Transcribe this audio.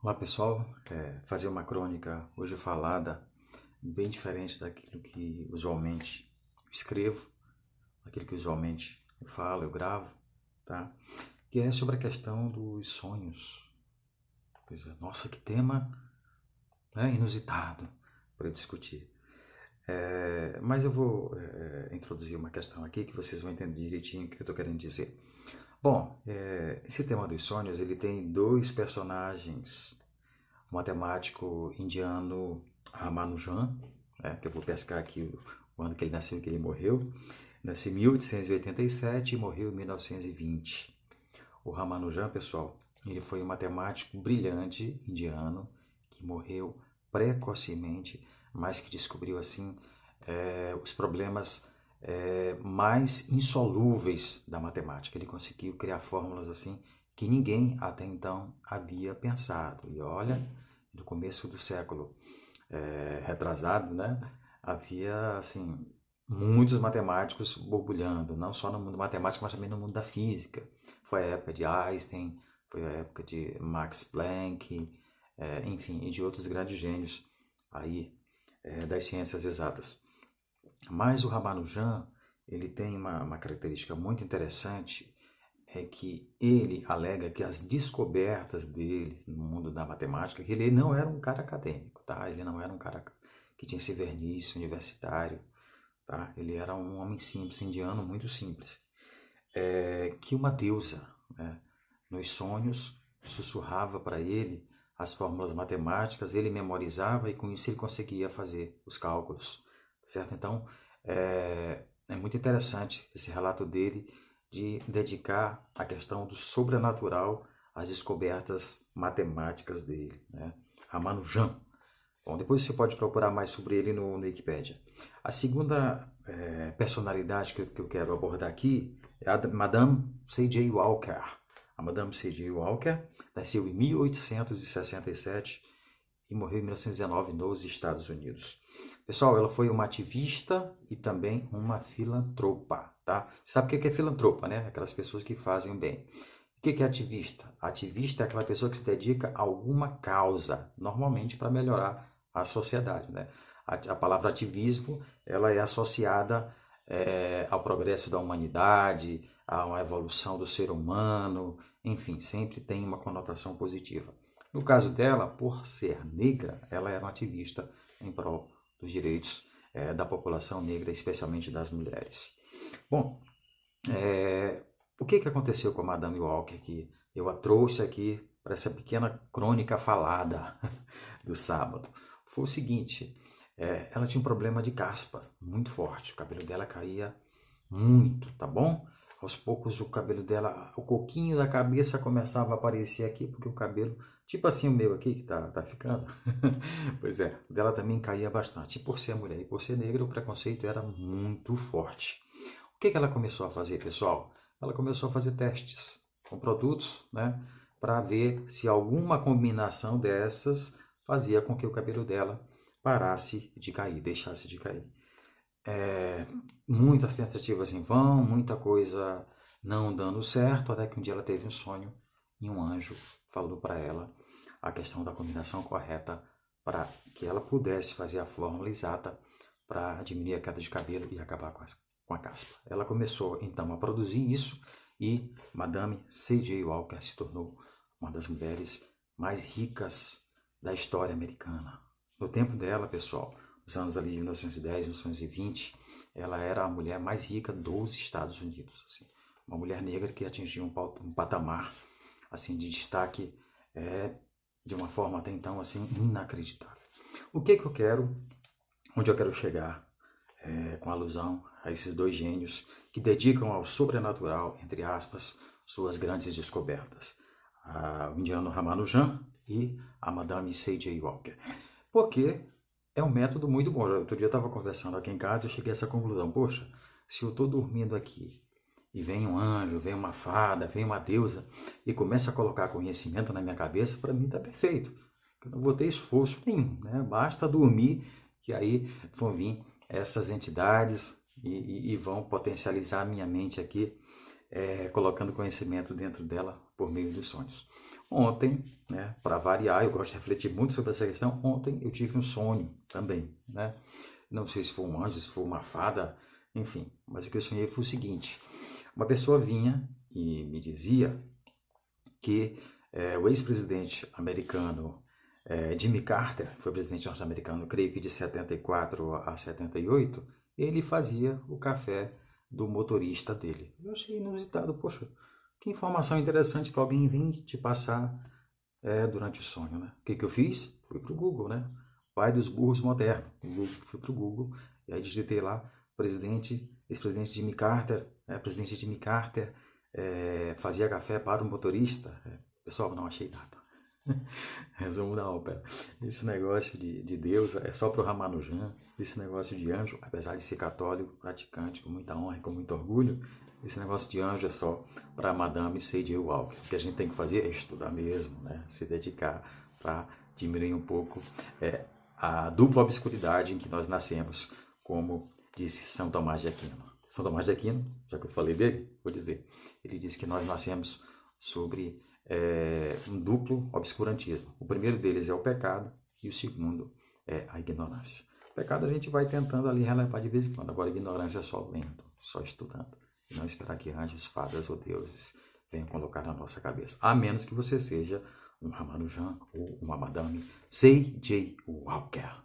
Olá pessoal, fazer uma crônica hoje falada bem diferente daquilo que usualmente eu escrevo, daquilo que usualmente eu falo, eu gravo, tá? Que é sobre a questão dos sonhos. Pois é, nossa, que tema, né, inusitado para eu discutir. Mas eu vou introduzir uma questão aqui que vocês vão entender direitinho o que eu estou querendo dizer. Bom, esse tema dos sonhos ele tem dois personagens, o matemático indiano Ramanujan, que eu vou pescar aqui o ano que ele nasceu e que ele morreu. Nasceu em 1887 e morreu em 1920. O Ramanujan, pessoal, ele foi um matemático brilhante indiano que morreu precocemente, mas que descobriu assim os problemas mais insolúveis da matemática. Ele conseguiu criar fórmulas assim que ninguém até então havia pensado. E olha, no começo do século retrasado, né, havia assim muitos matemáticos borbulhando, não só no mundo matemático, mas também no mundo da física. Foi a época de Einstein, foi a época de Max Planck, enfim, e de outros grandes gênios aí das ciências exatas. Mas o Ramanujan, ele tem uma característica muito interessante, é que ele alega que as descobertas dele no mundo da matemática, que ele não era um cara acadêmico, tá? Ele não era um cara que tinha esse verniz universitário, tá? Ele era um homem simples, indiano, muito simples. Que uma deusa, né, nos sonhos, sussurrava para ele as fórmulas matemáticas, ele memorizava e com isso ele conseguia fazer os cálculos, certo? Então, é muito interessante esse relato dele de dedicar a questão do sobrenatural às descobertas matemáticas dele, né? Ramanujan. Bom, depois você pode procurar mais sobre ele no Wikipedia. A segunda personalidade que eu quero abordar aqui é a Madame C.J. Walker. A Madame C.J. Walker nasceu em 1867 e morreu em 1919 nos Estados Unidos. Pessoal, ela foi uma ativista e também uma filantropa, tá? Sabe o que é filantropa, né? Aquelas pessoas que fazem o bem. O que é ativista? Ativista é aquela pessoa que se dedica a alguma causa, normalmente para melhorar a sociedade, né? A palavra ativismo, ela é associada ao progresso da humanidade, a uma evolução do ser humano, enfim, sempre tem uma conotação positiva. No caso dela, por ser negra, ela era uma ativista em prol dos direitos da população negra, especialmente das mulheres. Bom, o que aconteceu com a Madame Walker que eu a trouxe aqui para essa pequena crônica falada do sábado? Foi o seguinte, ela tinha um problema de caspa muito forte, o cabelo dela caía muito, tá bom? Aos poucos o cabelo dela, o coquinho da cabeça começava a aparecer aqui, porque o cabelo, tipo assim o meu aqui que tá ficando, pois é, o dela também caía bastante. E por ser mulher e por ser negra, o preconceito era muito forte. O que ela começou a fazer, pessoal? Ela começou a fazer testes com produtos, né, para ver se alguma combinação dessas fazia com que o cabelo dela parasse de cair, deixasse de cair. Muitas tentativas em vão, muita coisa não dando certo, até que um dia ela teve um sonho e um anjo falou para ela a questão da combinação correta para que ela pudesse fazer a fórmula exata para diminuir a queda de cabelo e acabar com a caspa. Ela começou então a produzir isso e Madame C.J. Walker se tornou uma das mulheres mais ricas da história americana. No tempo dela, pessoal, nos anos ali de 1910, 1920, ela era a mulher mais rica dos Estados Unidos. Assim, uma mulher negra que atingiu um patamar assim de destaque de uma forma até então assim inacreditável. O que eu quero, onde eu quero chegar com alusão a esses dois gênios que dedicam ao sobrenatural, entre aspas, suas grandes descobertas, o indiano Ramanujan e a Madame C.J. Walker. Porque é um método muito bom. Outro dia eu estava conversando aqui em casa e eu cheguei a essa conclusão. Poxa, se eu estou dormindo aqui e vem um anjo, vem uma fada, vem uma deusa e começa a colocar conhecimento na minha cabeça, para mim está perfeito. Eu não vou ter esforço nenhum, né? Basta dormir que aí vão vir essas entidades e vão potencializar a minha mente aqui colocando conhecimento dentro dela por meio dos sonhos. Ontem, né, para variar, eu gosto de refletir muito sobre essa questão. Ontem eu tive um sonho também, né? Não sei se foi um anjo, se foi uma fada, enfim. Mas o que eu sonhei foi o seguinte: uma pessoa vinha e me dizia que o ex-presidente americano Jimmy Carter, foi presidente norte-americano, creio que de 74 a 78, ele fazia o café do motorista dele. Eu achei inusitado, poxa, que informação interessante que alguém vem te passar durante o sonho, né? O que eu fiz? Fui pro Google, né? Pai dos burros modernos. Fui pro Google e aí digitei lá, ex-presidente Jimmy Carter, presidente Jimmy Carter fazia café para o motorista. Pessoal, não achei nada. Resumo da ópera. Esse negócio de Deus é só pro Ramanujan. Esse negócio de anjo, apesar de ser católico, praticante, com muita honra e com muito orgulho, esse negócio de anjo é só para Madame C.J. Walker. O que a gente tem que fazer é estudar mesmo, né? Se dedicar para diminuir um pouco a dupla obscuridade em que nós nascemos, como disse São Tomás de Aquino. São Tomás de Aquino, já que eu falei dele, vou dizer, ele disse que nós nascemos sobre um duplo obscurantismo. O primeiro deles é o pecado e o segundo é a ignorância. O pecado a gente vai tentando ali relevar de vez em quando, agora a ignorância é só lendo, só estudando. E não esperar que anjos, fadas ou deuses venham colocar na nossa cabeça. A menos que você seja um Ramanujan ou uma Madame C.J. Walker.